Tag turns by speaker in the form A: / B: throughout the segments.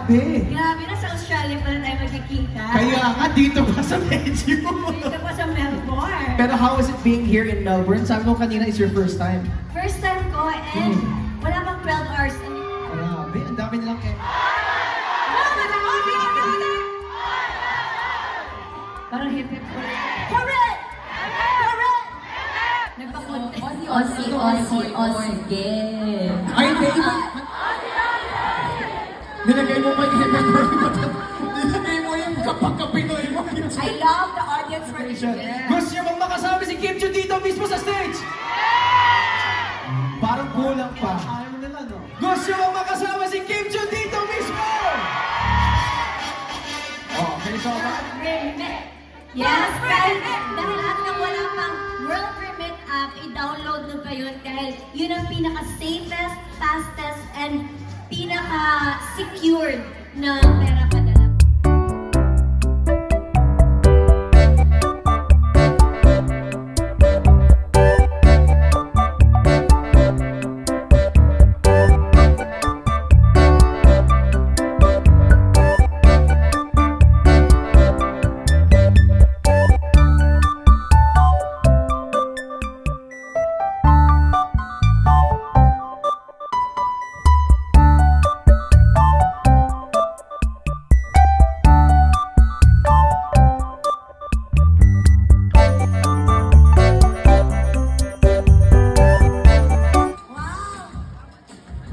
A: Grabe.
B: Grabe, nasa Australia pala tayo magkikita.
A: Kaya nga, dito pa sa medyo.
B: Dito pa sa Melbourne.
A: Pero how was it being here in Melbourne? Sabi mo kanina is your first time.
B: First time ko and wala pang 12 hours.
A: Grabe, ang dami nilang
B: Parang hip-hip ko. Correct! Correct! Nagpakonte.
C: Sige.
A: Ay, hindi, iba. Nilagay mo pa yung nilagay mo yung kapag-kapinoy mo.
B: I love the audience participation.
A: Gusto niyo bang makasama si Kim Chiu dito mismo sa stage? Parang kulang pa. Ayaw nila, no? Gusto niyo bang makasama si Kim Chiu dito mismo? Oh, ganito ba?
B: Yes, friend! Dahil hanggang wala pang World Remit app, i-download nyo pa yun dahil yun ang pinaka-safest, fastest, and pinaka-secured na pera padala.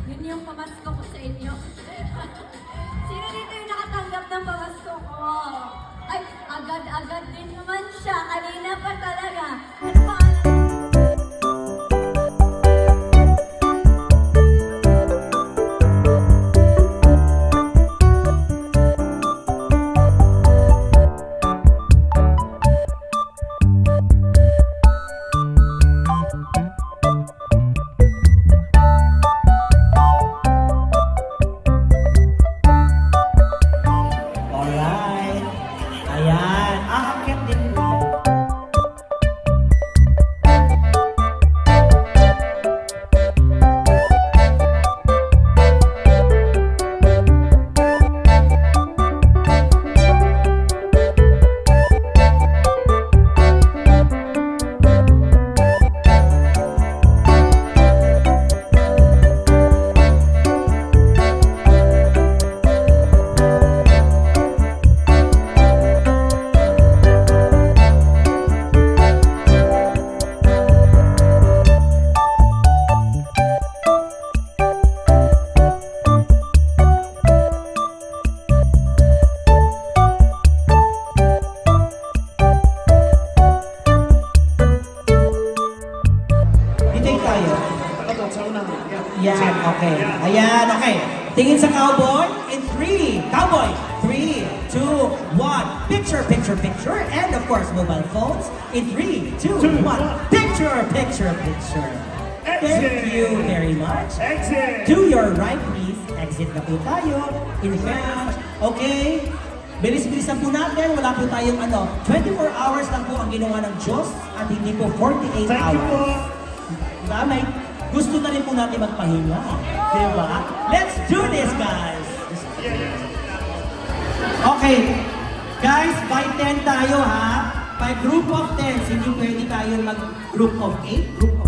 B: Yun yung pamasko ko sa inyo. Sino dito yung nakatanggap ng pamasko ko? Ay, agad-agad din naman siya. Kanina pa talaga. Ano pa?
C: Alright. Ayan. Akit din po. Dito tayo. Yan, okay. Ayan, okay. Tingin sa cowboy in 3. Cowboy, 3, 2, 1. Picture, picture, picture. And of course, mobile phones in 3, 2, 1. Picture, picture, picture. Thank you very much.
D: Exit!
C: To your right, please. Exit na po tayo. In fact, okay. Bilis-bilisan po natin. Wala po tayong 24 hours lang po ang ginawa ng Diyos at hindi po 48
D: Thank you po.
C: hours. Diba? May gusto na rin po natin magpahinga. Diba? Let's do this, guys! Okay. Guys, by 10 tayo ha. By group of 10, hindi pwede tayo mag-group of 8, group of